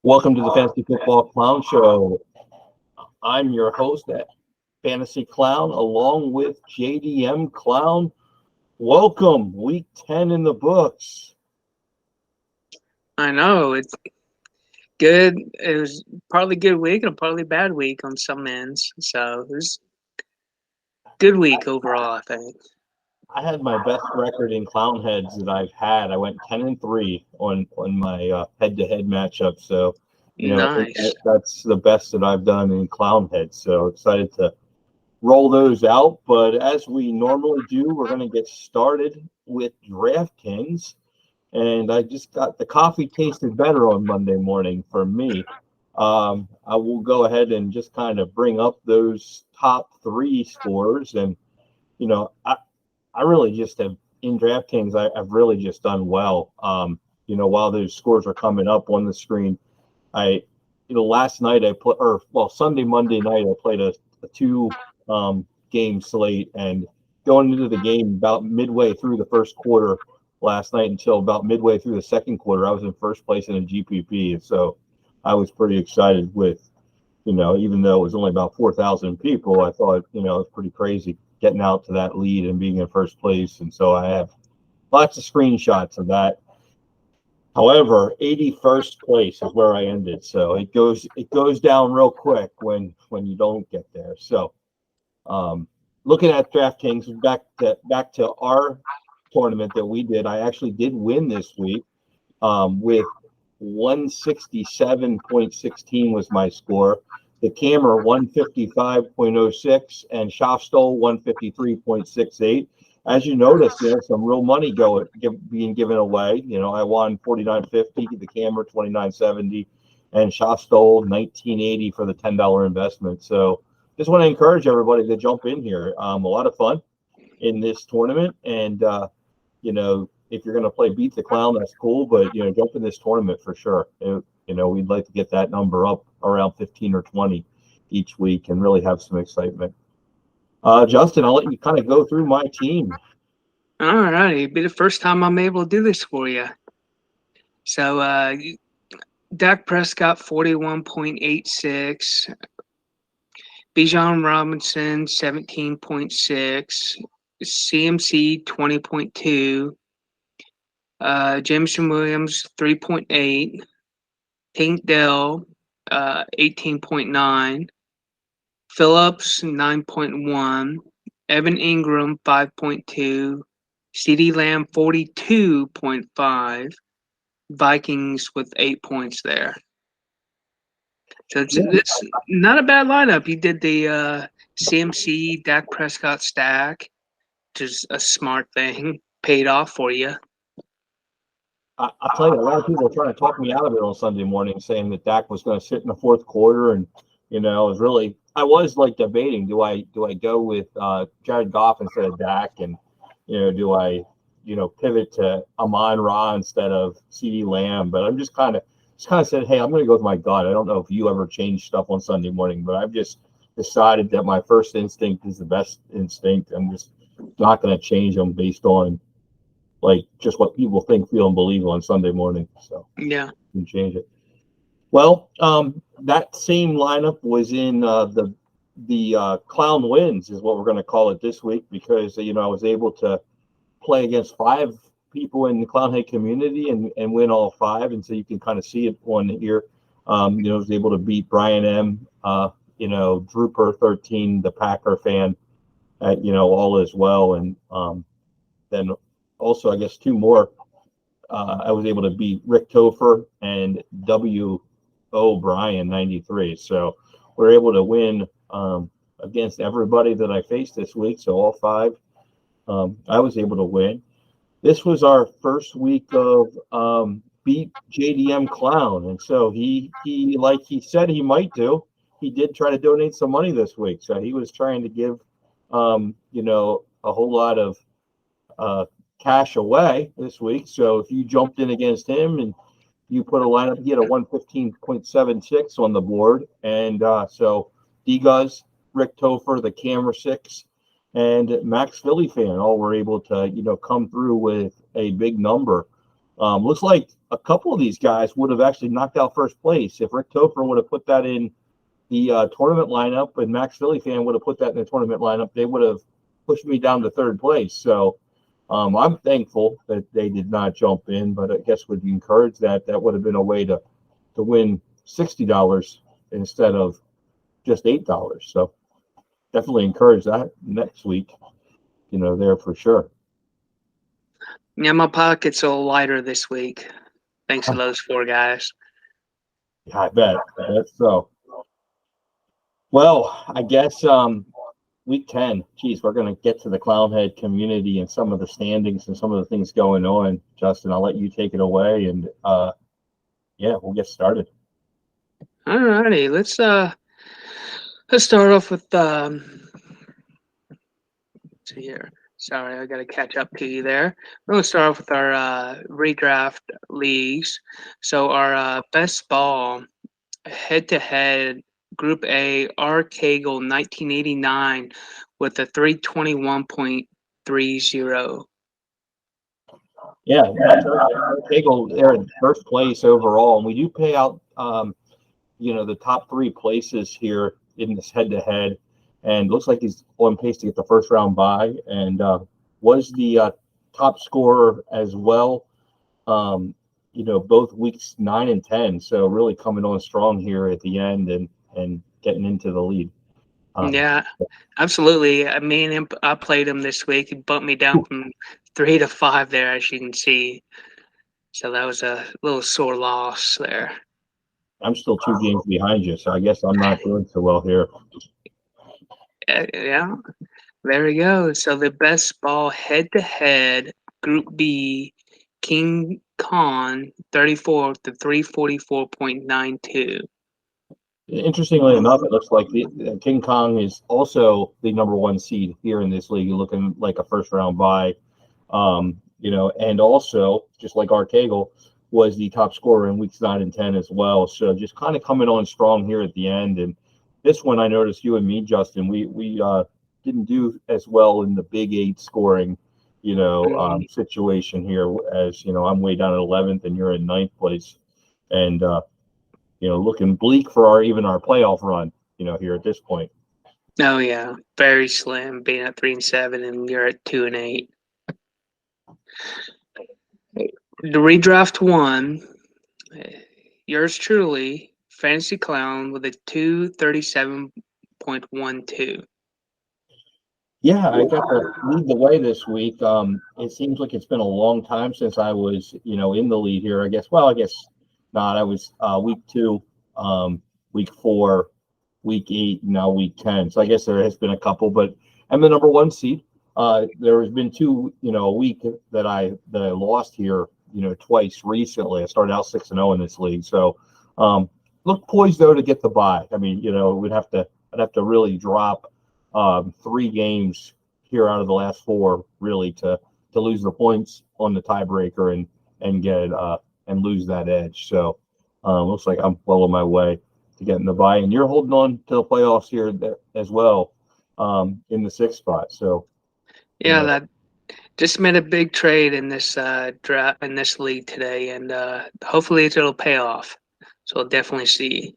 Welcome to the Fantasy Football Clown Show. I'm your host at Fantasy Clown, along with JDM Clown. Welcome, Week 10 in the books. I know it's good. It was partly good week and partly bad week on some ends. So it was a good week overall, I think. I had my best record in Clown Heads that I've had. I went 10-3 on my head-to-head matchup. So, Nice. that's the best that I've done in Clown Heads. So excited to roll those out. But as we normally do, we're going to get started with DraftKings. And I just got the coffee tasted better on Monday morning for me. I will go ahead and just kind of bring up those top three scores. And, I really just have in DraftKings, I've really just done well. While those scores are coming up on the screen, last night Sunday, Monday night, I played a two game slate, and going into the game about midway through the first quarter last night until about midway through the second quarter, I was in first place in a GPP. And so I was pretty excited with, even though it was only about 4,000 people, I thought, it was pretty crazy getting out to that lead and being in first place. And so I have lots of screenshots of that. However, 81st place is where I ended. So it goes down real quick when you don't get there. So looking at DraftKings, back to our tournament that we did, I actually did win this week with 167.16 was my score. The Camera 155.06 and Shofstol 153.68. As you notice, there's some real money being given away. I won $49.50, the Camera $29.70, and Shofstol $19.80 for the $10 investment. So just want to encourage everybody to jump in here. A lot of fun in this tournament, and if you're going to play Beat the Clown, that's cool, but jump in this tournament for sure. We'd like to get that number up around 15 or 20 each week and really have some excitement. Justin, I'll let you kind of go through my team. All right, it'll be the first time I'm able to do this for you. So Dak Prescott 41.86, Bijan Robinson 17.6, CMC 20.2, Jameson Williams 3.8, Tank Dell 18.9, Phillips 9.1, Evan Ingram 5.2, CeeDee Lamb 42.5, Vikings with 8 points there. So it's not a bad lineup. You did the CMC Dak Prescott stack, which is a smart thing, paid off for you. I'll tell you, a lot of people are trying to talk me out of it on Sunday morning, saying that Dak was going to sit in the fourth quarter, and I was like debating, do I go with Jared Goff instead of Dak, and do I pivot to Amon-Ra instead of CeeDee Lamb? But I'm just kind of said, hey, I'm going to go with my gut. I don't know if you ever change stuff on Sunday morning, but I've just decided that my first instinct is the best instinct. I'm just not going to change them based on just what people think, feel, and believe on Sunday morning. So yeah, you can change it. Well, that same lineup was in the Clown Wins is what we're going to call it this week, because I was able to play against 5 people in the Clownhead community and win all 5, and so you can kind of see it on here. I was able to beat Brian M. Drooper 13, the Packer fan, all as well, and then also I guess 2 more. I was able to beat Rick Topher and W. O'Brien 93. So we're able to win against everybody that I faced this week. So all 5, I was able to win. This was our first week of beat JDM Clown, and so he like he said he might do. He did try to donate some money this week, so he was trying to give a whole lot of cash away this week. So if you jumped in against him and you put a lineup, he had a 115.76 on the board. And so D-Guz, Rick Topher, the Camera 6, and Max Philly fan all were able to, come through with a big number Looks like a couple of these guys would have actually knocked out first place if Rick Topher would have put that in the tournament lineup, and Max Philly fan would have put that in the tournament lineup. They would have pushed me down to third place. So I'm thankful that they did not jump in, but I guess would encourage that. That would have been a way to win $60 instead of just $8. So definitely encourage that next week. There for sure. Yeah, my pocket's a little lighter this week, thanks to those 4 guys. Yeah, I bet so. Well, I guess week 10. Geez, we're going to get to the Clownhead community and some of the standings and some of the things going on. Justin, I'll let you take it away, and we'll get started. All righty, let's start off with see here. Sorry, I got to catch up to you there. We're going to start off with our redraft leagues. So our best ball head-to-head Group A, R. Cagle 1989 with a 321.30. Yeah, Cagle, they're in first place overall, and we do pay out, the top 3 places here in this head-to-head. And looks like he's on pace to get the first round bye, and was the top scorer as well. Both weeks 9 and 10. So really coming on strong here at the end and getting into the lead. Yeah, absolutely. I mean, I played him this week. He bumped me down from 3 to 5 there, as you can see. So that was a little sore loss there. I'm still 2 games behind you, so I guess I'm not doing so well here. Yeah, there we go. So the best ball head-to-head Group B, King Kong 34 to 344.92. Interestingly enough, it looks like the King Kong is also the number 1 seed here in this league, looking like a first round bye. And also, just like Art Cagle, was the top scorer in weeks 9 and 10 as well. So just kind of coming on strong here at the end. And this one, I noticed you and me, Justin, we didn't do as well in the Big 8 scoring, situation here. As I'm way down at 11th, and you're in 9th place, and looking bleak for our playoff run, here at this point. Oh yeah, very slim, being at 3 and 7, and you're at 2 and 8. The redraft 1, yours truly, Fantasy Clown with a 237.12. Yeah, I got to lead the way this week. It seems like it's been a long time since I was, in the lead here. I guess not. I was week 2, week 4, week 8, now week 10. So I guess there has been a couple, but I'm the number 1 seed. There has been 2, a week that I lost here, twice recently. I started out 6-0 in this league. So look poised though to get the bye. I mean, I'd have to really drop 3 games here out of the last 4 really to lose the points on the tiebreaker and get and lose that edge. So looks like I'm well on my way to getting the bye, and you're holding on to the playoffs here as well, in the 6th spot. So yeah, that just made a big trade in this draft in this league today, and hopefully it'll pay off. So we'll definitely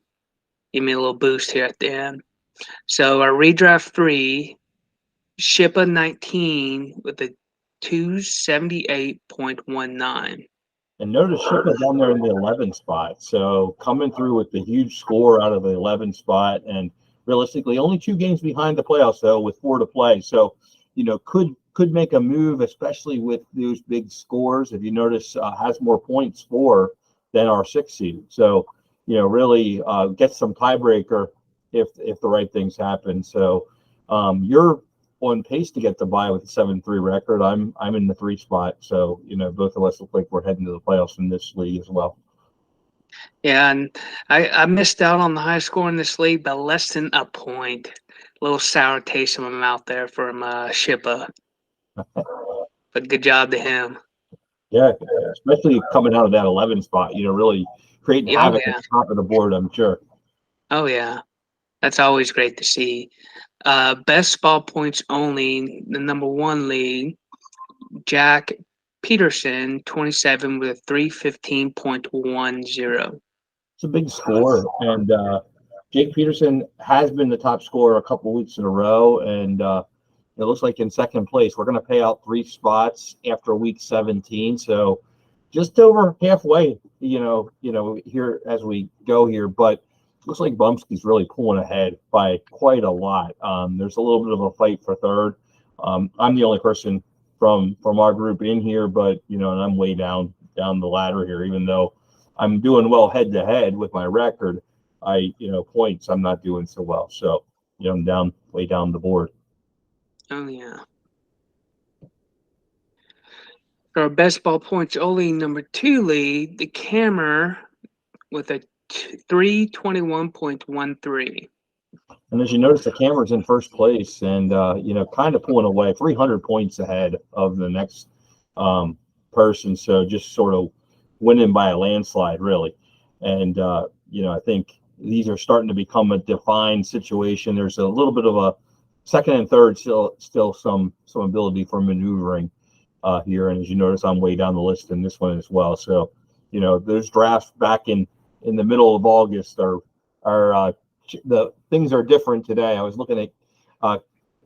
give me a little boost here at the end. So our redraft 3, Shippa 19 with a 278.19. And notice Shippa down there in the 11th spot. So coming through with the huge score out of the 11th spot, and realistically only 2 games behind the playoffs though, with 4 to play. So, could make a move, especially with those big scores. If you notice, has more points for than our 6th seed. So, really get some tiebreaker if the right things happen. So you're on pace to get the bye with a 7-3 record. I'm in the 3 spot. So, both of us look like we're heading to the playoffs in this league as well. Yeah, and I missed out on the high score in this league by less than a point. A little sour taste in my mouth there from Shippa. But good job to him. Yeah, especially coming out of that 11 spot, really creating havoc at the top of the board, I'm sure. Oh, yeah. That's always great to see. Best ball points only, the number 1 league, Jack Peterson, 27 with a 315.10. It's a big score, and Jake Peterson has been the top scorer a couple weeks in a row, and it looks like in second place. We're going to pay out 3 spots after week 17, so just over halfway, here as we go here. But looks like Bumsky's really pulling ahead by quite a lot. There's a little bit of a fight for third. I'm the only person from our group in here, but and I'm way down the ladder here, even though I'm doing well head to head with my record. Points I'm not doing so well. So, I'm way down the board. Oh yeah. For our best ball points only number 2 lead, the Camera with a 321.13. And as you notice, the Camera's in first place and, kind of pulling away 300 points ahead of the next person. So just sort of winning by a landslide, really. And, I think these are starting to become a defined situation. There's a little bit of a second and third, still some ability for maneuvering here. And as you notice, I'm way down the list in this one as well. So, those drafts back in the middle of August are the things are different today. I was looking at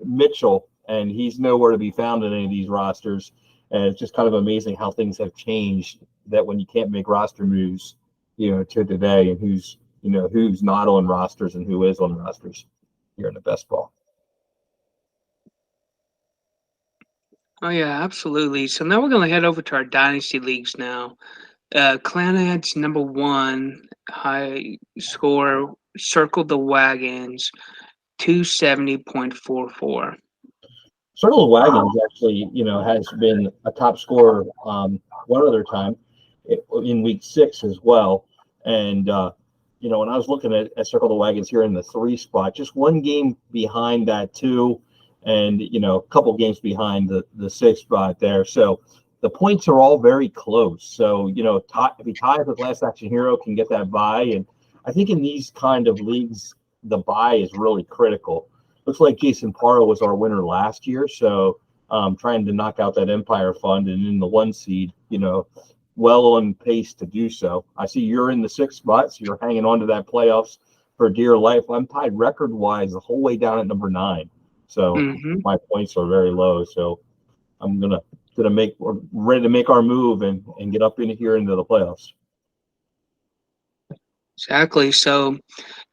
Mitchell, and he's nowhere to be found in any of these rosters. And it's just kind of amazing how things have changed, that when you can't make roster moves, to today, and who's not on rosters and who is on rosters here in the best ball. Oh yeah, absolutely. So now we're going to head over to our dynasty leagues now. Clownhead's number 1 high score circled the wagons, 270.44. Circle the Wagons actually, has been a top scorer one other time in week 6 as well. And, when I was looking at Circle the Wagons here in the 3 spot, just one game behind that 2, and, a couple games behind the 6 spot there. So the points are all very close. So, if he ties with Last Action Hero, can get that bye. And I think in these kind of leagues, the bye is really critical. Looks like Jason Parra was our winner last year, so trying to knock out that Empire Fund and in the 1 seed, well on pace to do so. I see you're in the 6th spot, so you're hanging on to that playoffs for dear life. I'm tied record-wise the whole way down at number 9, so my points are very low. So I'm we're ready to make our move and get up in here into the playoffs. Exactly. So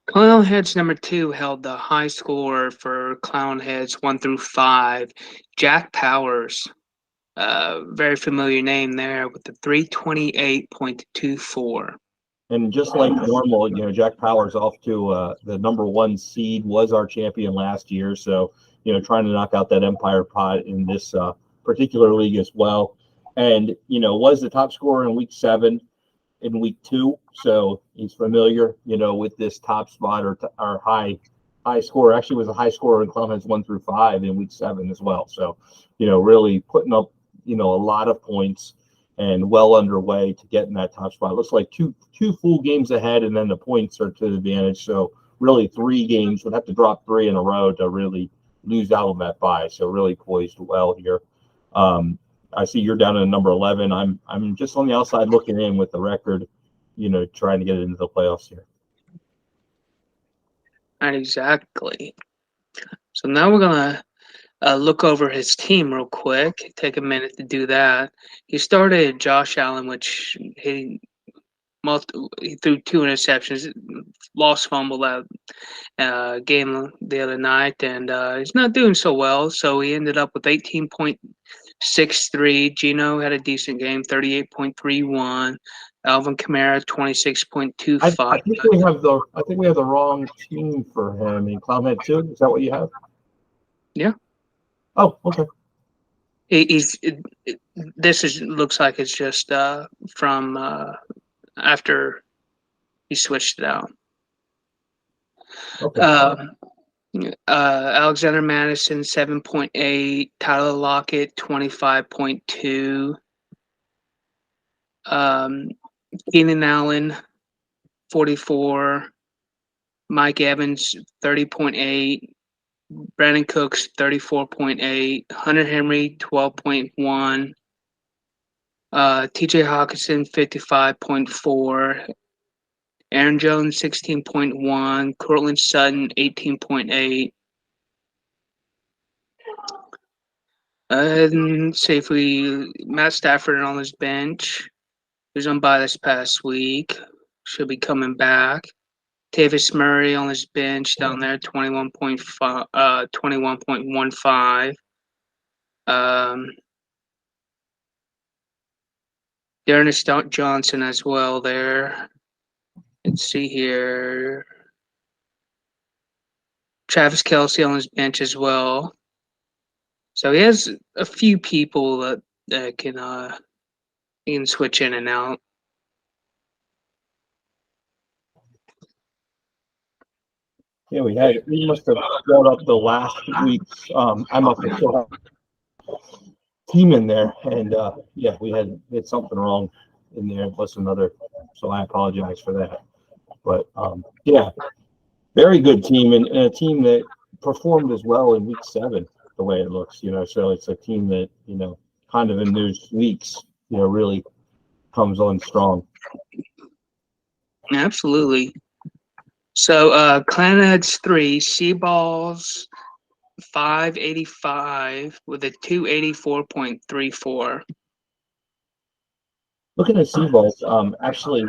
Clownheads number 2 held the high score for Clownheads 1 through 5. Jack Powers, very familiar name there, with the 328.24. And just like normal, Jack Powers off to the number 1 seed, was our champion last year. So, trying to knock out that Empire pot in this particular league as well. And, was the top scorer in week 7. In week 2, so he's familiar, with this top spot or high score. Actually, was a high scorer in Clownheads 1 through 5 in week 7 as well. So, really putting up, a lot of points and well underway to get in that top spot. Looks like two full games ahead, and then the points are to the advantage. So, really 3 games, would have to drop 3 in a row to really lose out on that bye. So, really poised well here. I see you're down at number 11. I'm just on the outside looking in with the record, trying to get into the playoffs here. Not exactly. So now we're going to look over his team real quick. Take a minute to do that. He started Josh Allen, which he threw 2 interceptions, lost fumble that game the other night, and he's not doing so well. So he ended up with 18.63. Gino had a decent game, 38.31. Alvin Kamara, 26.25. I think we have the wrong team for him in Clownhead 2. Is that what you have? Yeah. Oh, okay. Looks like it's just from after he switched it out. Okay. Alexander Madison, 7.8. Tyler Lockett, 25.2. Keenan Allen, 44. Mike Evans, 30.8. Brandon Cooks, 34.8. Hunter Henry, 12.1. TJ Hawkinson 55.4. Aaron Jones 16.1. Cortland Sutton 18.8. And safely, Matt Stafford on his bench. He was on bye this past week. Should be coming back. Tavis Murray on his bench down there, 21.15. Darren Johnson as well there. Let's see here. Travis Kelce on his bench as well. So he has a few people that he can switch in and out. Yeah, we must have brought up the last week's. I must have still have team in there, and yeah, we had something wrong in there. Plus another, so I apologize for that. But yeah, very good team, and a team that performed as well in week 7, the way it looks. So it's a team that kind of in those weeks, really comes on strong. Absolutely. So Clanheads 3, Seaballs 585 with a 284.34. Looking at Seaballs, actually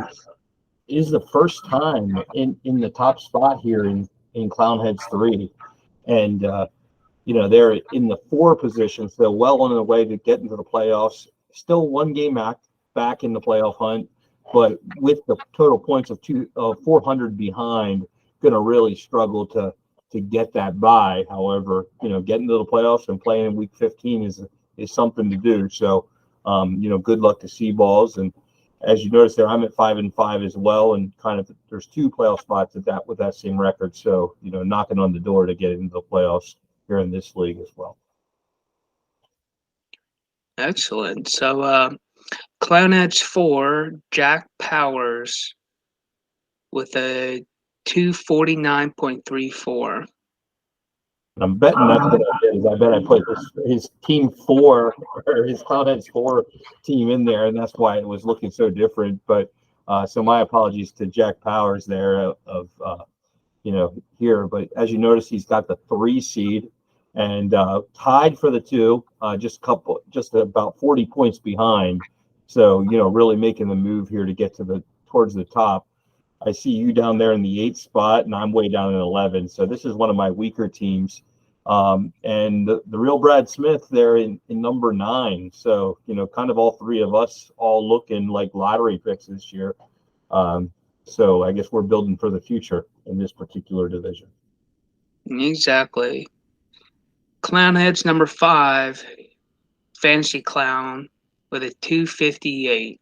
is the first time in the top spot here in Clownheads 3, and they're in the 4 position, so well on their way to get into the playoffs. Still one game back in the playoff hunt, but with the total points of 400 behind, going to really struggle to get that bye. However, getting to the playoffs and playing in week 15 is something to do. So, good luck to Seaballs. And as you notice there, I'm at 5-5 as well, and kind of there's 2 playoff spots with that same record. So, knocking on the door to get into the playoffs here in this league as well. Excellent. So Clownheads 4, Jack Powers with a 249.34. I'm betting that's what I did. Is I bet I put his team 4 or his Clownheads 4 team in there, and that's why it was looking so different. But so my apologies to Jack Powers there of here. But as you notice, he's got the 3 seed and tied for the 2, just about 40 points behind. So really making the move here to get towards the top. I see you down there in the 8th spot, and I'm way down in 11. So this is one of my weaker teams. And the real Brad Smith there in number 9. So, kind of all 3 of us all looking like lottery picks this year. So I guess we're building for the future in this particular division. Exactly. Clownheads number 5, Fantasy Clown with a 258.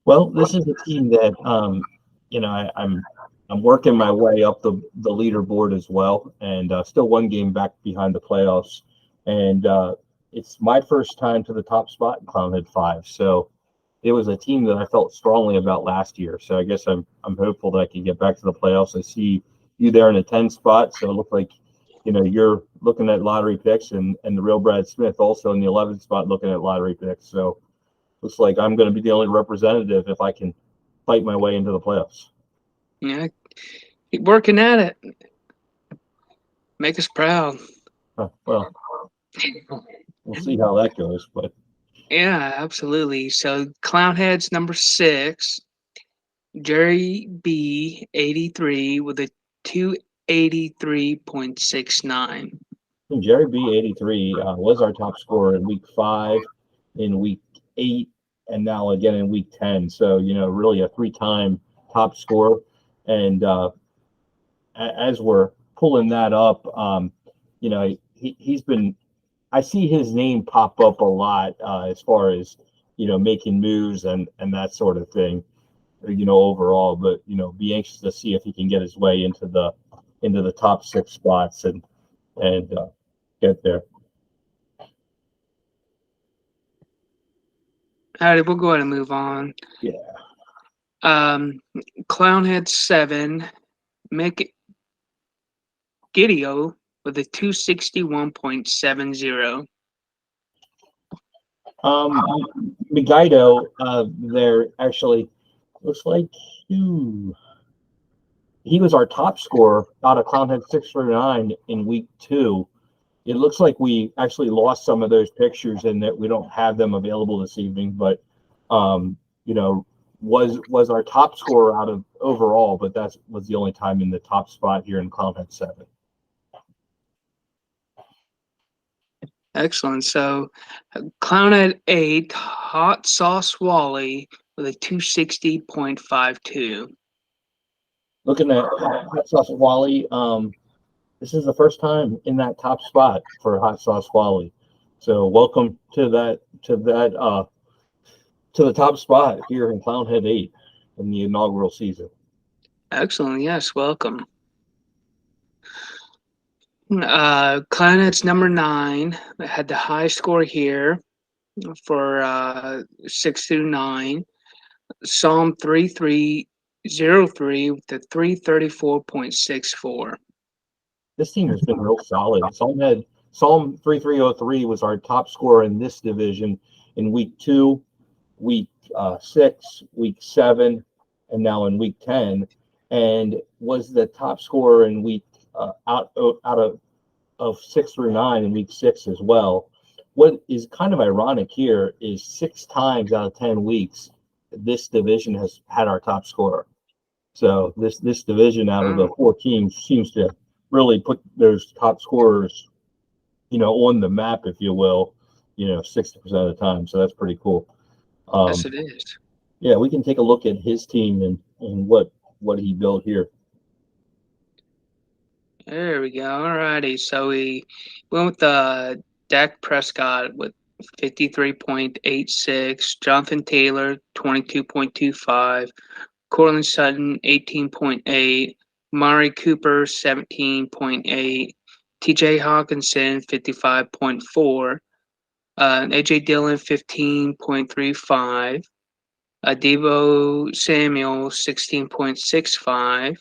Well, this is a team that I'm working my way up the leaderboard as well, and still one game back behind the playoffs. And it's my first time to the top spot in Clownhead 5. So it was a team that I felt strongly about last year. So I guess I'm hopeful that I can get back to the playoffs. I see you there in the 10 spot, so it looks like you're looking at lottery picks, and the real Brad Smith also in the 11th spot looking at lottery picks. So looks like I'm going to be the only representative if I can fight my way into the playoffs. Yeah, keep working at it. Make us proud. Well, we'll see how that goes. But yeah, absolutely. So Clownheads number 6, Jerry B 83 with a 283.69. Jerry B 83 was our top scorer in week 5, in week 8, and now again in week 10. So really a 3-time top scorer. And as we're pulling that up, he's been. I see his name pop up a lot as far as making moves and that sort of thing. Overall, but be anxious to see if he can get his way into the top 6 spots and get there. All right, we'll go ahead and move on. Yeah. Clownhead 7, Mick Gidio with a 261.70. Megaido, there actually looks like ooh, he was our top scorer out of Clownhead 639 in week 2. It looks like we actually lost some of those pictures and that we don't have them available this evening, but you know, was our top scorer out of overall, but that was the only time in the top spot here in Clownhead 7. Excellent. So, Clown at 8, Hot Sauce Wally with a 260.52. Looking at Hot Sauce Wally, this is the first time in that top spot for Hot Sauce Wally. So welcome to the top spot here in Clownhead 8 in the inaugural season. Excellent. Yes, welcome. Clownhead's number 9 had the high score here for 6 through 9. Psalm 3303 with the 334.64. This team has been real solid. Psalm 3303 was our top scorer in this division in week 2, week 6, week 7, and now in week 10, and was the top scorer in week out of 6 through 9 in week 6 as well. What is kind of ironic here is 6 times out of 10 weeks, this division has had our top scorer. So this division out of the 4 teams seems to really put those top scorers, on the map, if you will, 60% of the time. So that's pretty cool. Yes, it is. Yeah, we can take a look at his team and what he built here. There we go. All righty. So we went with Dak Prescott with 53.86, Jonathan Taylor 22.25, Cortland Sutton 18.8, Mari Cooper 17.8, TJ Hawkinson 55.4, AJ Dillon 15.35, Debo Samuel 16.65,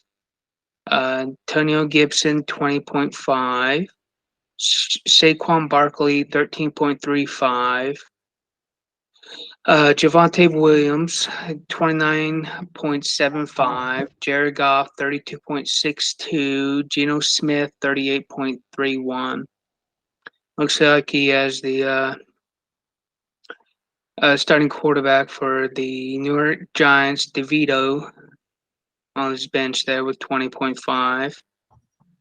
Antonio Gibson 20.5, Saquon Barkley 13.35, Javonte Williams 29.75, Jared Goff 32.62, Geno Smith 38.31. Looks like he has the starting quarterback for the New York Giants, DeVito, on his bench there with 20.5.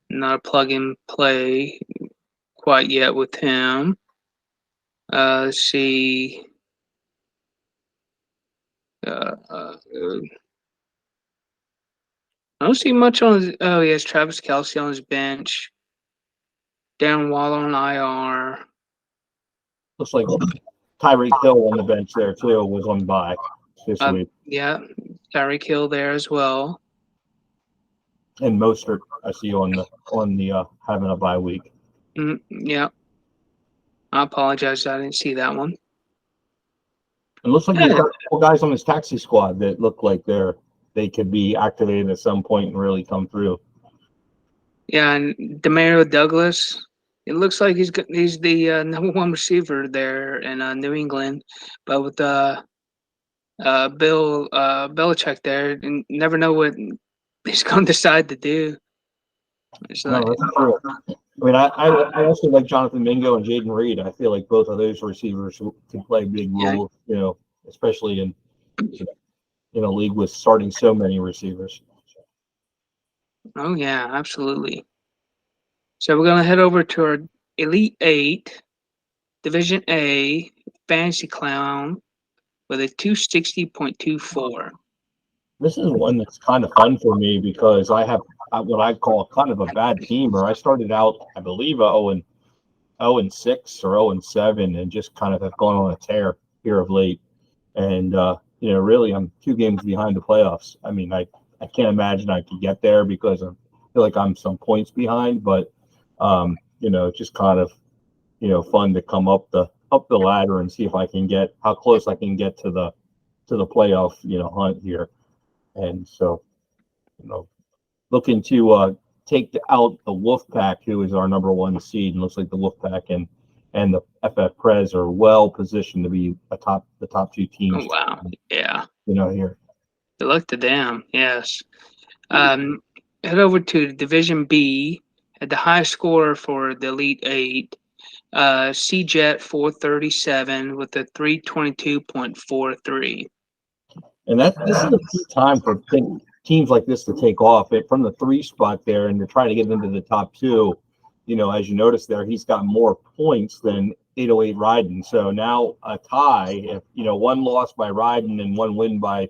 Not a plug and play quite yet with him. Let's see. I don't see much on his. Oh, he has Travis Kelce on his bench. Darren Waller on IR. Looks like Tyreek Hill on the bench there too was on bye this week. Yeah, Tyreek Hill there as well. And Mostert, I see on the having a bye week. Yeah. I apologize, I didn't see that one. It looks like he's got a couple guys on his taxi squad that look like they could be activated at some point and really come through. Yeah, and Demario Douglas. It looks like he's the number 1 receiver there in New England, but with Bill Belichick there, you never know what he's going to decide to do. That's true. I mean, I also like Jonathan Mingo and Jaden Reed. I feel like both of those receivers can play big roles, especially in a league with starting so many receivers. Oh yeah, absolutely. So we're gonna head over to our Elite 8, Division A, Fantasy Clown with a 260.24. This is one that's kind of fun for me because I have what I call kind of a bad team. Or I started out, I believe, 0-6 or 0-7, and just kind of have gone on a tear here of late. And really, I'm 2 games behind the playoffs. I mean, I can't imagine I could get there because I feel like I'm some points behind. But it's just kind of fun to come up the ladder and see if I can get how close I can get to the playoff hunt here. And so, looking to take out the Wolfpack, who is our number 1 seed, and looks like the Wolfpack and and the FF Prez are well positioned to be the top two Oh, teams. wow. Yeah. Here. Good luck to them. Yes. Head over to Division B. Had the highest score for the Elite Eight. C-Jet 437 with a 322.43. And this is a key time for teams like this to take off from the 3 spot there, and they're trying to get into the top 2. As you notice there, he's got more points than 808 Ryden. So now a tie, if one loss by Ryden and one win by,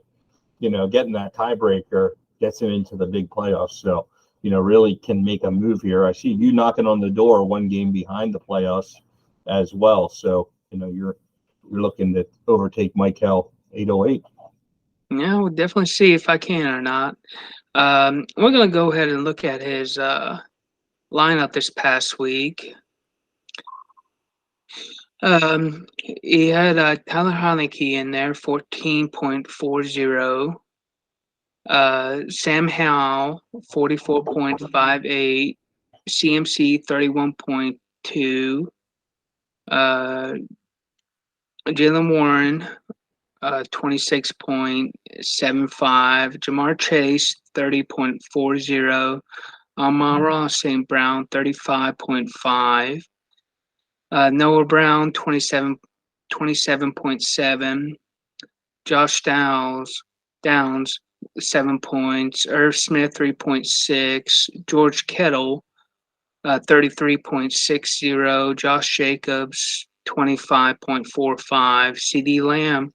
getting that tiebreaker, gets him into the big playoffs. So really can make a move here. I see you knocking on the door, 1 game behind the playoffs as well. So you're looking to overtake Michael 808. Yeah, we'll definitely see if I can or not. We're going to go ahead and look at his lineup this past week. He had Tyler Heineke in there, 14.40. Sam Howell, 44.58. CMC, 31.2. Jalen Warren, 26.75. Jamar Chase, 30.40. Amara St. Brown, 35.5. Noah Brown, 27.7. Josh Downs, 7 points. Irv Smith, 3.6. George Kittle, 33.60. Josh Jacobs, 25.45. CD Lamb,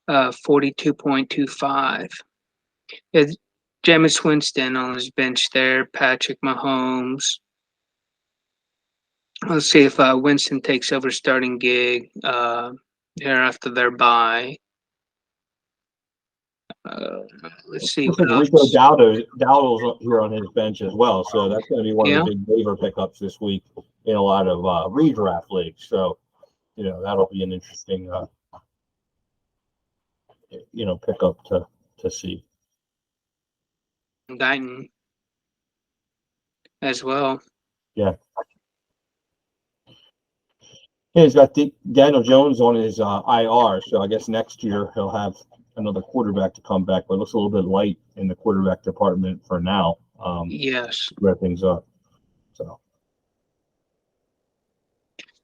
42.25. Jameis Winston on his bench there. Patrick Mahomes. Let's see if Winston takes over starting gig here after their bye. Let's see. Looks like Rico Dowdle's here on his bench as well, so that's going to be one of the big waiver pickups this week in a lot of redraft leagues. So, that'll be an interesting, pickup to see. Guyton as well. Yeah. Yeah, he's got Daniel Jones on his IR, so I guess next year he'll have another quarterback to come back, but it looks a little bit light in the quarterback department for now. Yes. Where things are. So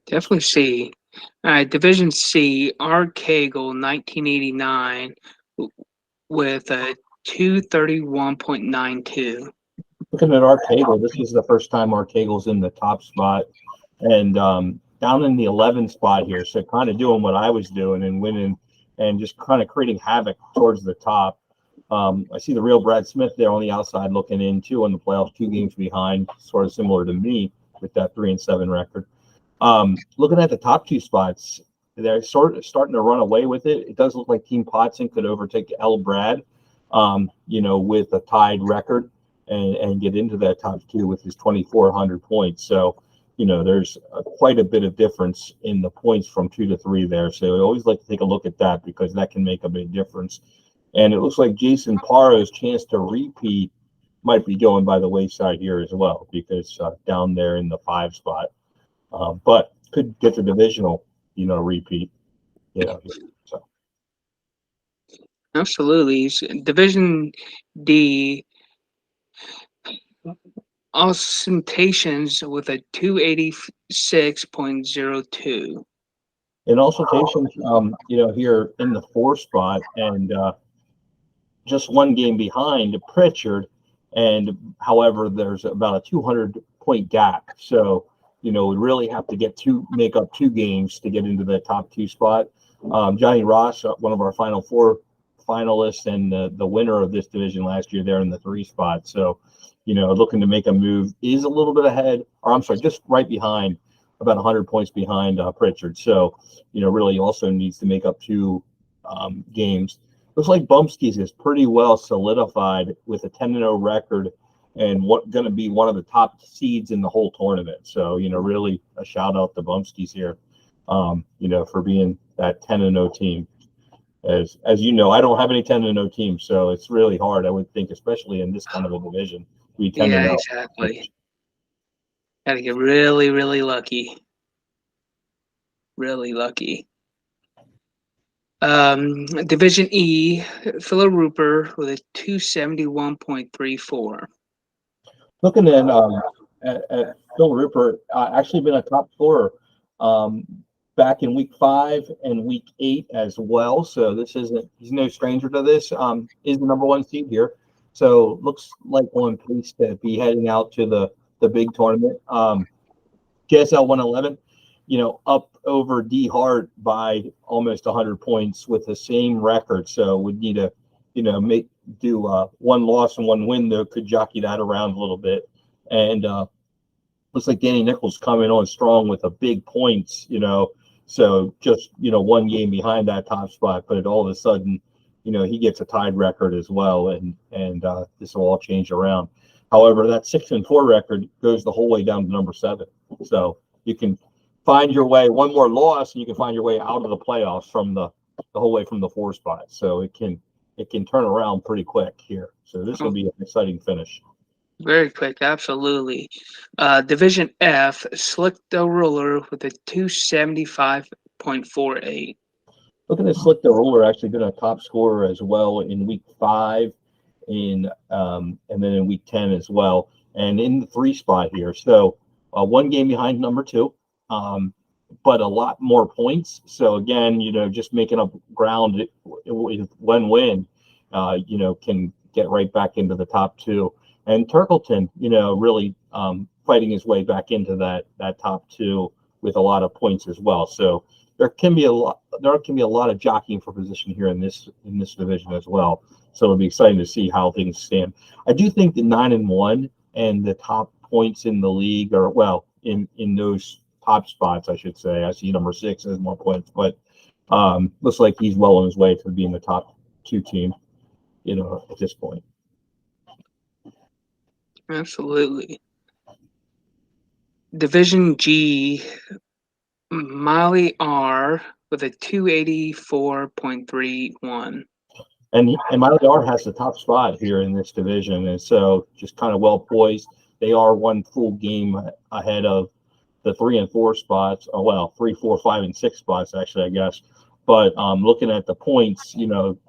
definitely C. All right, Division C, Art Cagle, 1989, with a 231.92. Looking at Art Cagle, this is the first time Art Cagle's in the top spot, and down in the 11 spot here. So kind of doing what I was doing and winning and just kind of creating havoc towards the top. I see the real Brad Smith there on the outside looking in too on the playoffs, 2 games behind, sort of similar to me with that 3-7 record. Looking at the top 2 spots, they're sort of starting to run away with it. It does look like Team Potson could overtake L. Brad, with a tied record and get into that top 2 with his 2,400 points. So, there's quite a bit of difference in the points from 2 to 3 there. So I always like to take a look at that because that can make a big difference. And it looks like Jason Parro's chance to repeat might be going by the wayside here as well because down there in the 5 spot. But could get the divisional, repeat. So. Absolutely. Division D, Ostentations with a 286.02. And Ostentations, here in the 4 spot and just 1 game behind Pritchard. And however, there's about a 200-point gap. So, we really have to make up 2 games to get into the top 2 spot. Johnny Ross, one of our Final 4 finalists and the winner of this division last year there in the 3 spot. So, looking to make a move, is a little bit ahead, or I'm sorry, just right behind, about 100 points behind Pritchard. So, really also needs to make up 2 games. Looks like Bumskis is pretty well solidified with a 10-0 record and going to be one of the top seeds in the whole tournament. So, really a shout out to Bumskis here, for being that 10-0 team. As you know, I don't have any 10-0 teams, so it's really hard, I would think, especially in this kind of a division. Yeah, exactly. Got to get really, really lucky. Really lucky. Division E, Philip Rupert with a 271.34. Looking at Phil Rupert, actually been a top scorer um, back in week 5 and week 8 as well. So he's no stranger to this. Is the number 1 seed here. So looks like on pace to be heading out to the big tournament. JSL 111, up over D Hart by almost 100 points with the same record. So would need to, do one loss and one win though, could jockey that around a little bit. And looks like Danny Nichols coming on strong with a big points, so just, one game behind that top spot, but all of a sudden, he gets a tied record as well. And this will all change around. However, that 6-4 record goes the whole way down to number 7. So you can find your way, one more loss, and you can find your way out of the playoffs from the whole way from the 4 spot. So it can turn around pretty quick here. So this will be an exciting finish. Very quick, absolutely. Division F, Slick the Ruler with a 275.48. Looking at Slick the Ruler, actually been a top scorer as well in week 5, and then in week 10 as well, and in the 3 spot here. So 1 game behind number 2, but a lot more points. So again, just making up ground with one win, can get right back into the top 2. And Turkleton, really fighting his way back into that top 2 with a lot of points as well. So there can be a lot of jockeying for position here in this division as well. So it'll be exciting to see how things stand. I do think the 9-1 and the top points in the league are, well, in those top spots, I should say. I see number 6 has more points, but looks like he's well on his way to being the top 2 team, at this point. Absolutely. Division G, Miley R with a 284.31. And Miley R has the top spot here in this division, and so just kind of well poised. They are 1 full game ahead of the 3 and 4 spots. Oh, well, 3, 4, 5, and 6 spots actually, I guess. But looking at the points,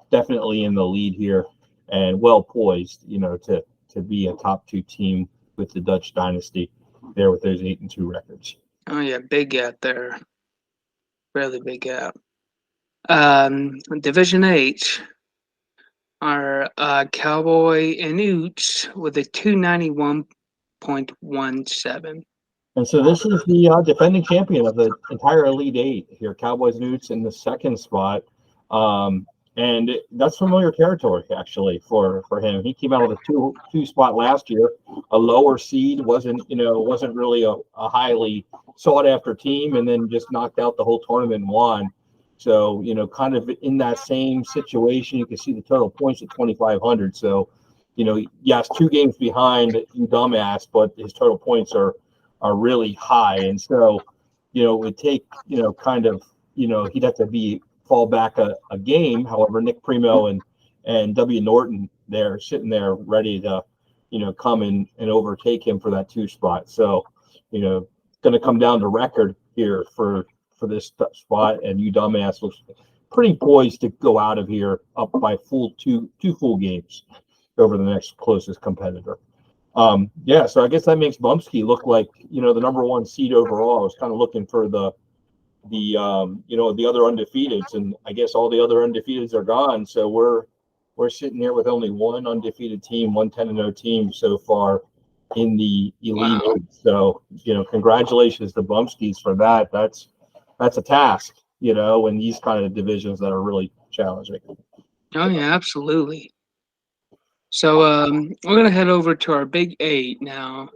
definitely in the lead here, and well poised, to be a top 2 team with the Dutch dynasty there with those 8-2 records. Oh yeah, big gap there. Really big gap. Division H, our Cowboy and Utes with a 291.17. And so this is the defending champion of the entire Elite 8 here, Cowboys and Utes in the 2nd spot. And that's familiar territory, actually, for him. He came out of the 2 spot last year, a lower seed, wasn't really a highly sought after team, and then just knocked out the whole tournament and won. So, kind of in that same situation, you can see the total points at 2,500. So, yes, 2 games behind you dumbass, but his total points are really high. And so, it would take, he'd have to fall back a game. However, Nick Primo and W. Norton, they're sitting there ready to, come and overtake him for that 2 spot. So, going to come down to record here for this spot, and you dumbass looks pretty poised to go out of here up by two full games over the next closest competitor. So I guess that makes Bumsky look like, the number 1 seed overall. I was kind of looking for the other undefeateds, and I guess all the other undefeateds are gone. So we're sitting here with only 1 undefeated team, 1 10-0 team so far in the Elite. Wow. So, congratulations to Bumskys for that. That's a task, in these kind of divisions that are really challenging. Oh yeah, absolutely. So we're going to head over to our Big 8 now.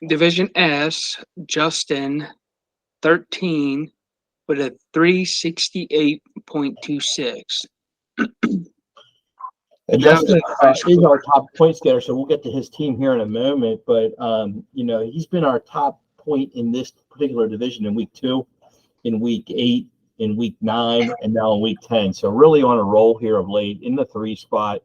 Division S, Justin, 13 with a 368.26. And Justin is our top point getter, so we'll get to his team here in a moment. But he's been our top point in this particular division in week 2, in week 8, in week 9, and now in week 10. So really on a roll here of late in the 3 spot.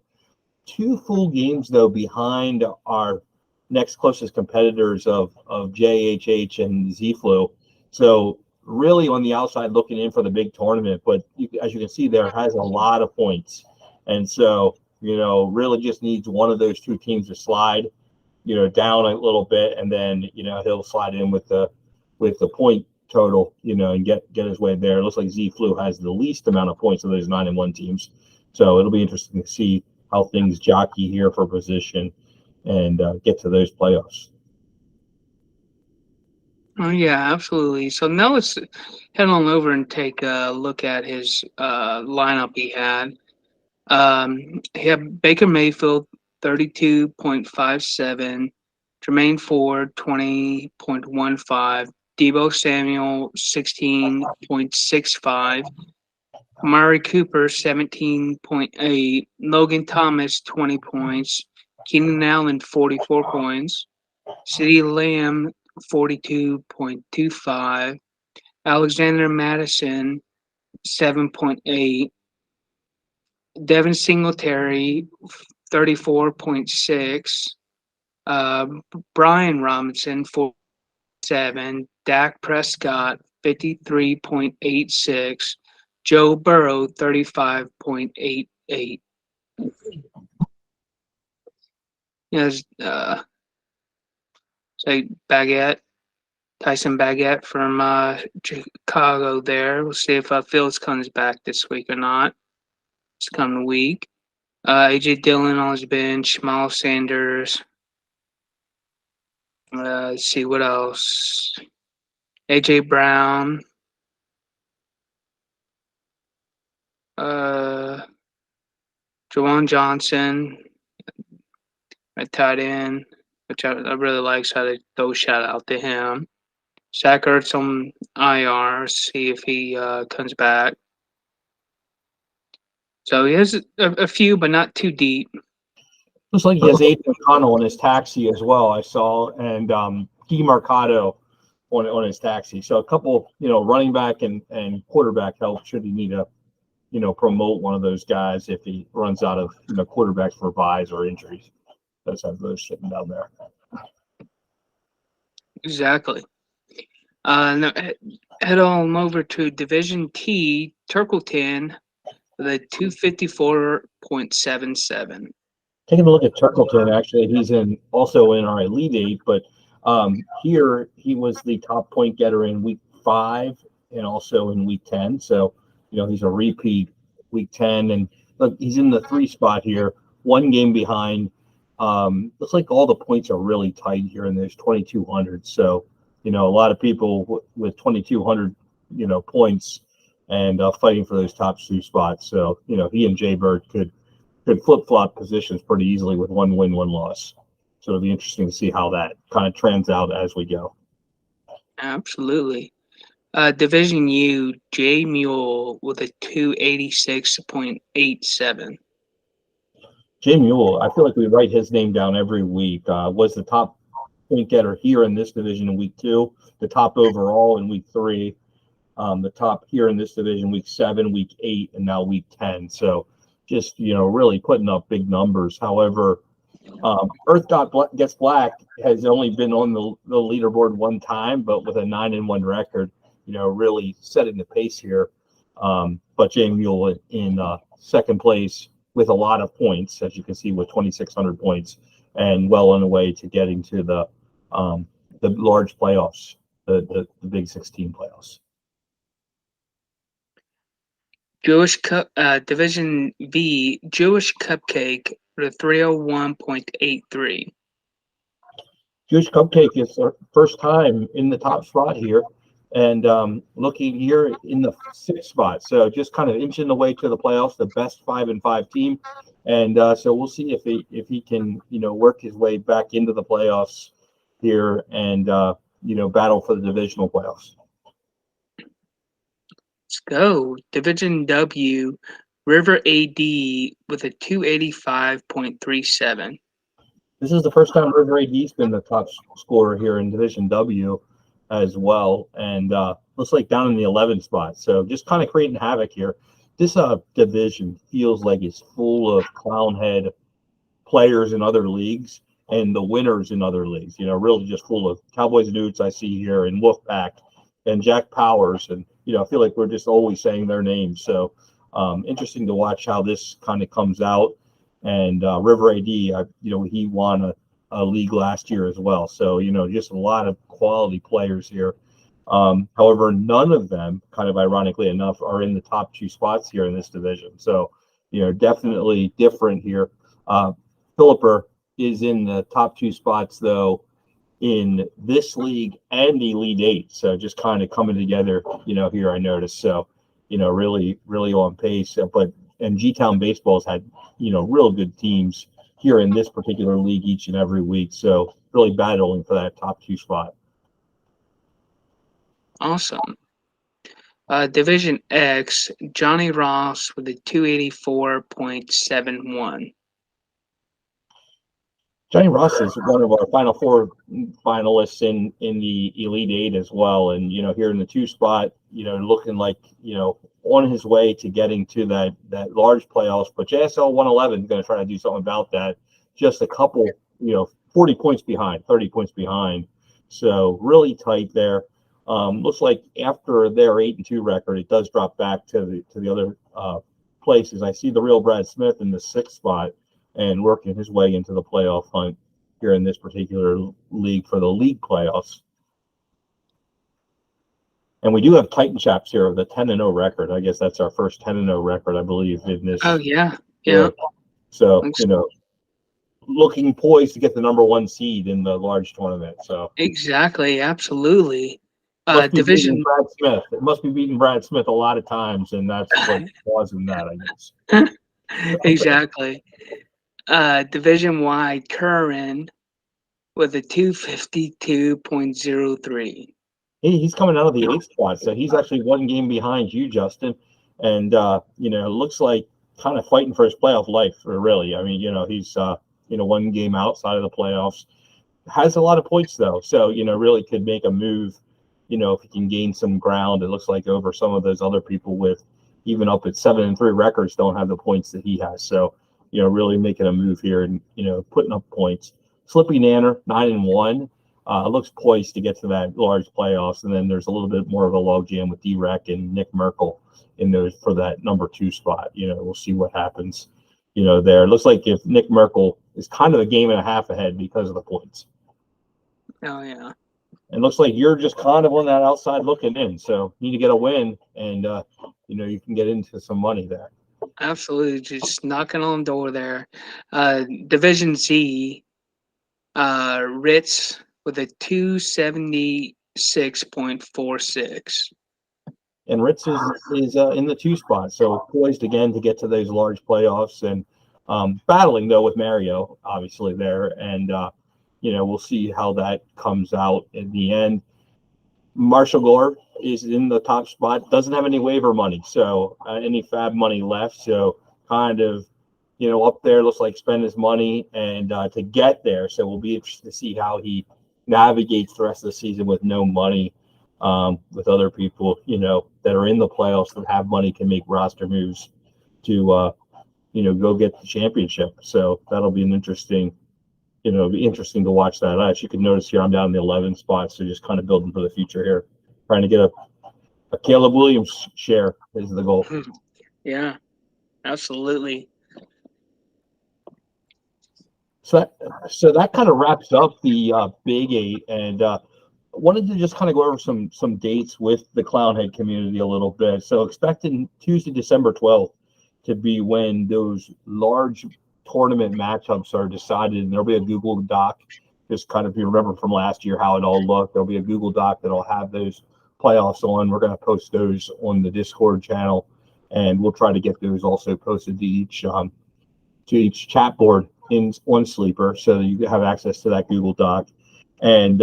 2 full games though behind our next closest competitors of JHH and Z-Flu. So really on the outside looking in for the big tournament, but as you can see there, has a lot of points. And so, really just needs one of those two teams to slide, down a little bit, and then, he'll slide in with the point total, and get his way there. It looks like Z Flu has the least amount of points of those 9-1 teams. So it'll be interesting to see how things jockey here for position and get to those playoffs. Oh yeah, absolutely. So now let's head on over and take a look at his lineup he had. He had Baker Mayfield 32.57, Jermaine Ford 20.15, Debo Samuel 16.65, Amari Cooper 17.8, Logan Thomas 20 points, Keenan Allen 44 points, CeeDee Lamb 42.25, Alexander Madison 7.8, Devin Singletary 34.6, Brian Robinson 47, Dak Prescott 53.86, Joe Burrow 35.88. Yes, say Tyson Baguette from Chicago there. We'll see if Fields comes back this week or not. This coming week. AJ Dillon on his bench. Miles Sanders. Let's see what else. AJ Brown. Jawan Johnson at tight end, which I really like, so I throw a shout out to him. Zach Ertz on IR, see if he comes back. So he has a few, but not too deep. Looks like he has Aiden O'Connell on his taxi as well, I saw, and Guy Mercado on his taxi. So a couple, running back and quarterback help should he need to, promote one of those guys if he runs out of, quarterbacks for buys or injuries. Does have those sitting down there. Exactly. Now head on over to Division T, Turkleton, with a 254.77. Taking a look at Turkleton, actually, he's also in our Elite Eight, but here he was the top point getter in Week 5 and also in Week 10. So, he's a repeat Week 10, and look, he's in the 3 spot here, 1 game behind. Looks like all the points are really tight here, and there's 2,200. So, a lot of people with 2,200, points and fighting for those top 2 spots. So, he and Jay Bird could flip-flop positions pretty easily with 1 win, 1 loss. So it'll be interesting to see how that kind of trends out as we go. Absolutely. Division U, Jay Mule with a 286.87. Jay Mule, I feel like we write his name down every week. Was the top point getter here in this division in Week 2, the top overall in Week 3, the top here in this division Week 7, Week 8, and now Week 10. So just, really putting up big numbers. However, Earth Gets Black has only been on the leaderboard 1 time, but with a 9-1 record, really setting the pace here. But Jay Mule in second place with a lot of points, as you can see, with 2,600 points, and well on the way to getting to the large playoffs, the Big 16 playoffs. Division V, Jewish Cupcake with a 301.83. Jewish Cupcake is their first time in the top spot here, and looking here in the 6th spot. So just kind of inching the way to the playoffs, the best 5-5 team. And so we'll see if he can, work his way back into the playoffs here and, battle for the divisional playoffs. Let's go. Division W, River AD with a 285.37. This is the first time River AD's been the top scorer here in Division W as well. And looks like down in the 11th spot. So just kind of creating havoc here. This division feels like it's full of clownhead players in other leagues and the winners in other leagues. Really just full of Cowboys and Utes I see here, and Wolfpack and Jack Powers, and I feel like we're just always saying their names. So interesting to watch how this kind of comes out. And River AD, he won a league last year as well. So just a lot of quality players here. However, none of them, kind of ironically enough, are in the top 2 spots here in this division. So definitely different here. Philipper is in the top 2 spots though in this league and the Elite Eight. So just kind of coming together, here I noticed. So, really, really on pace. And G-Town Baseball's had, real good teams here in this particular league each and every week. So really battling for that top 2 spot. Awesome. Division X, Johnny Ross with a 284.71. Johnny Ross is one of our Final Four finalists in the Elite Eight as well. And, here in the 2 spot, looking like, on his way to getting to that large playoffs. But JSL 111 is going to try to do something about that. Just a couple, 40 points behind, 30 points behind. So really tight there. Looks like after their 8-2 record, it does drop back to the other places. I see the real Brad Smith in the 6th spot and working his way into the playoff hunt here in this particular league for the league playoffs. And we do have Titan Chaps here with a 10-0 record. I guess that's our first 10-0 record, I believe, in this. Oh, yeah. Yeah. So, looking poised to get the number 1 seed in the large tournament. So exactly. Absolutely. Division Brad Smith. It must be beating Brad Smith a lot of times, and that's what's causing that, I guess. Exactly. Division wide, Curran with a 252.03. He's coming out of the 8th spot, so he's actually 1 game behind you, Justin. And looks like kind of fighting for his playoff life, really. I mean, he's 1 game outside of the playoffs. Has a lot of points though, so really could make a move. If he can gain some ground, it looks like over some of those other people with even up at 7-3 records don't have the points that he has. So, really making a move here and, putting up points. Slippy Nanner, 9-1, looks poised to get to that large playoffs. And then there's a little bit more of a logjam with D-Rec and Nick Merkel in those for that number 2 spot. We'll see what happens, there. It looks like if Nick Merkel is kind of a game and a half ahead because of the points. Oh, yeah. It looks like you're just kind of on that outside looking in. So you need to get a win, and you can get into some money there. Absolutely, just knocking on the door there. Division C, Ritz with a 276.46. And Ritz is in the 2 spot, so poised again to get to those large playoffs, and battling though with Mario, obviously there, and we'll see how that comes out in the end. Marshall Gore is in the top spot, doesn't have any waiver money, so any fab money left. So kind of, up there, looks like spend his money and to get there. So we'll be interested to see how he navigates the rest of the season with no money. With other people, that are in the playoffs that have money can make roster moves to, go get the championship. So that'll be an interesting. It'll be interesting to watch that. As you can notice here, I'm down in the 11th spot, so just kind of building for the future here. Trying to get a Caleb Williams share is the goal. Yeah, absolutely. So that kind of wraps up the Big 8, and wanted to just kind of go over some dates with the Clownhead community a little bit. So expecting Tuesday, December 12th to be when those large tournament matchups are decided, and there'll be a Google Doc. Just kind of, if you remember from last year how it all looked, there'll be a Google Doc that'll have those playoffs on. We're going to post those on the Discord channel, and we'll try to get those also posted to each chat board on Sleeper, so that you have access to that Google Doc. And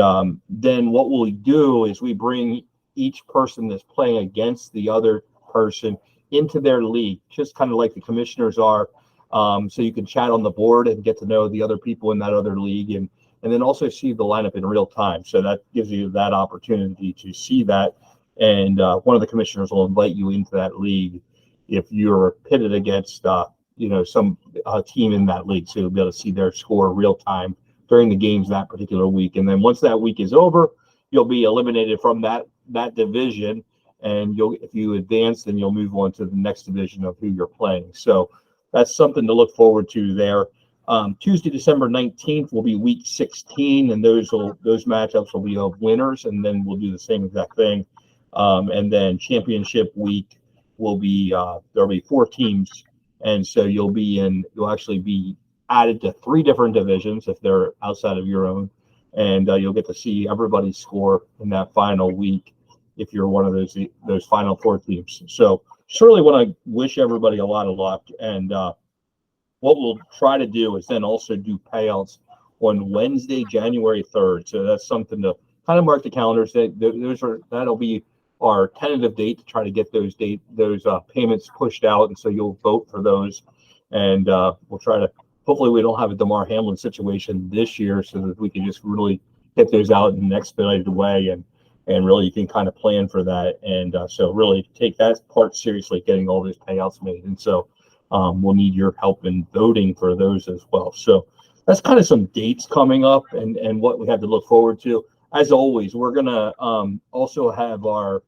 then what we'll do is we bring each person that's playing against the other person into their league, just kind of like the commissioners are. So you can chat on the board and get to know the other people in that other league, and then also see the lineup in real time. So that gives you that opportunity to see that. And one of the commissioners will invite you into that league if you're pitted against, some team in that league. So you'll be able to see their score real time during the games that particular week. And then once that week is over, you'll be eliminated from that that division, and if you advance, then you'll move on to the next division of who you're playing. So that's something to look forward to there. Tuesday, December 19th will be week 16, and those matchups will be of winners, and then we'll do the same exact thing. And then championship week will be there'll be 4 teams, and so you'll actually be added to 3 different divisions if they're outside of your own, and you'll get to see everybody's score in that final week if you're one of those final 4 teams. So certainly want to wish everybody a lot of luck, and what we'll try to do is then also do payouts on Wednesday, January 3rd. So that's something to kind of mark the calendars. That'll be our tentative date to try to get those payments pushed out, and so you'll vote for those, and we'll try to. Hopefully, we don't have a DeMar Hamlin situation this year, so that we can just really get those out in an expedited way, and really you can kind of plan for that, and so really take that part seriously, getting all those payouts made, and so we'll need your help in voting for those as well. So that's kind of some dates coming up, and what we have to look forward to. As always, we're gonna also have our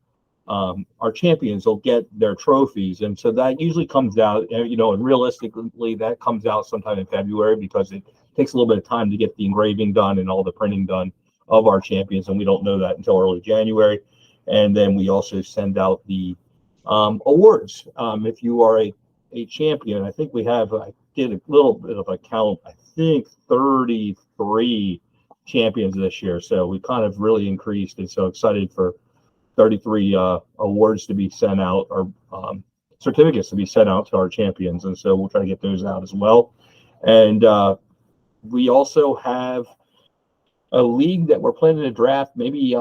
champions will get their trophies, and so that usually comes out, and realistically that comes out sometime in February, because it takes a little bit of time to get the engraving done and all the printing done of our champions, and we don't know that until early January. And then we also send out the awards. If you are a champion, I think I did a little bit of a count, I think 33 champions this year, so we kind of really increased, and so excited for 33 awards to be sent out, or certificates to be sent out to our champions, and so we'll try to get those out as well. And we also have a league that we're planning to draft, maybe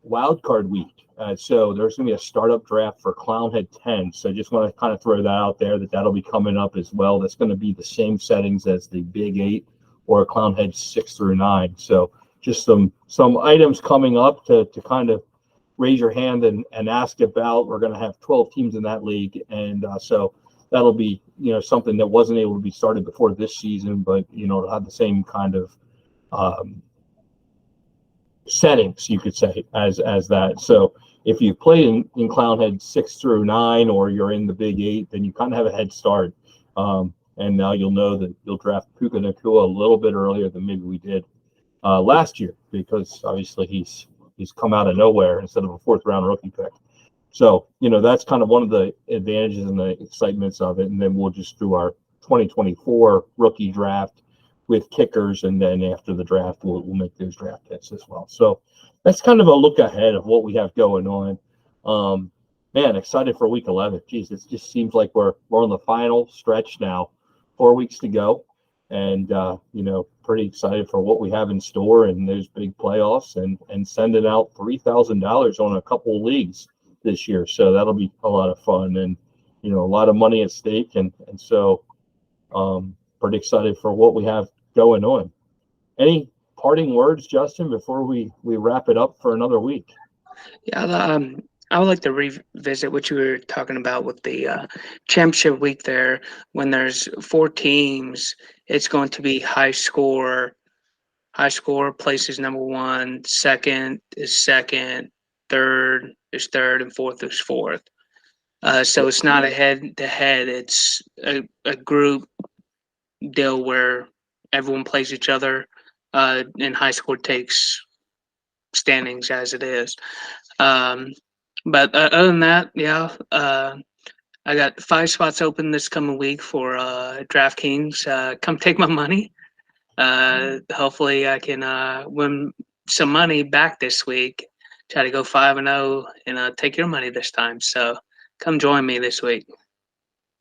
wild card week. So there's going to be a startup draft for Clownhead 10. So just want to kind of throw that out there, that'll be coming up as well. That's going to be the same settings as the Big 8 or Clownhead 6 through 9. So just some items coming up to kind of raise your hand and ask about. We're going to have 12 teams in that league, and so that'll be something that wasn't able to be started before this season, but it'll have the same kind of settings, you could say, as that. So if you play in Clownhead 6 through 9, or you're in the Big 8, then you kind of have a head start, and now you'll know that you'll draft Puka Nacua a little bit earlier than maybe we did last year, because obviously he's come out of nowhere instead of a 4th round rookie pick. So, that's kind of one of the advantages and the excitements of it. And then we'll just do our 2024 rookie draft with kickers. And then after the draft, we'll make those draft picks as well. So that's kind of a look ahead of what we have going on. Man, excited for week 11. Geez, it just seems like we're on the final stretch now, 4 weeks to go. And, pretty excited for what we have in store and those big playoffs, and sending out $3,000 on a couple of leagues this year. So that'll be a lot of fun, and, a lot of money at stake. And so pretty excited for what we have going on. Any parting words, Justin, before we wrap it up for another week? Yeah, I would like to revisit what you were talking about with the championship week there. When there's 4 teams, it's going to be high score. High score places number 1, second is second, third is third, and fourth is fourth. So it's not a head-to-head. It's a group deal where everyone plays each other, and high score takes standings as it is. But other than that, yeah, I got 5 spots open this coming week for DraftKings. Come take my money. Hopefully I can win some money back this week. Try to go 5-0 and take your money this time. So come join me this week.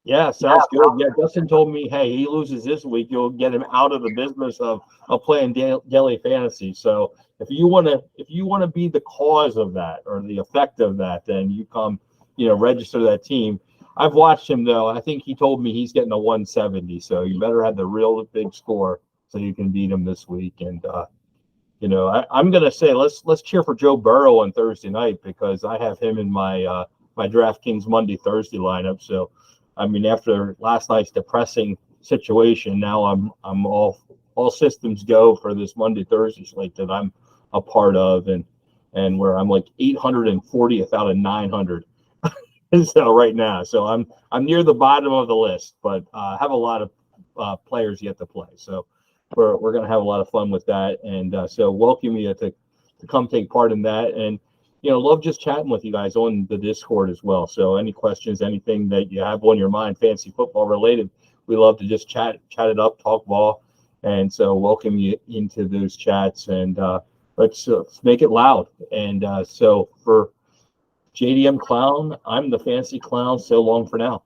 Yeah, sounds good. Yeah, Justin told me, hey, he loses this week, you'll get him out of the business of playing daily fantasy. So if you want to be the cause of that or the effect of that, then you come, register that team. I've watched him though. I think he told me he's getting a 170. So you better have the real big score so you can beat him this week. And I'm gonna say let's cheer for Joe Burrow on Thursday night, because I have him in my my DraftKings Monday Thursday lineup. So I mean, after last night's depressing situation, now I'm all systems go for this Monday Thursday slate that I'm a part of, and and where I'm like 840th out of 900. So right now, so I'm near the bottom of the list, but have a lot of players yet to play. So we're gonna have a lot of fun with that, and so welcome you to come take part in that, and love just chatting with you guys on the Discord as well. So any questions, anything that you have on your mind, fantasy football related, we love to just chat it up, talk ball, and so welcome you into those chats, and let's make it loud. And so for JDM Clown, I'm the fantasy clown. So long for now.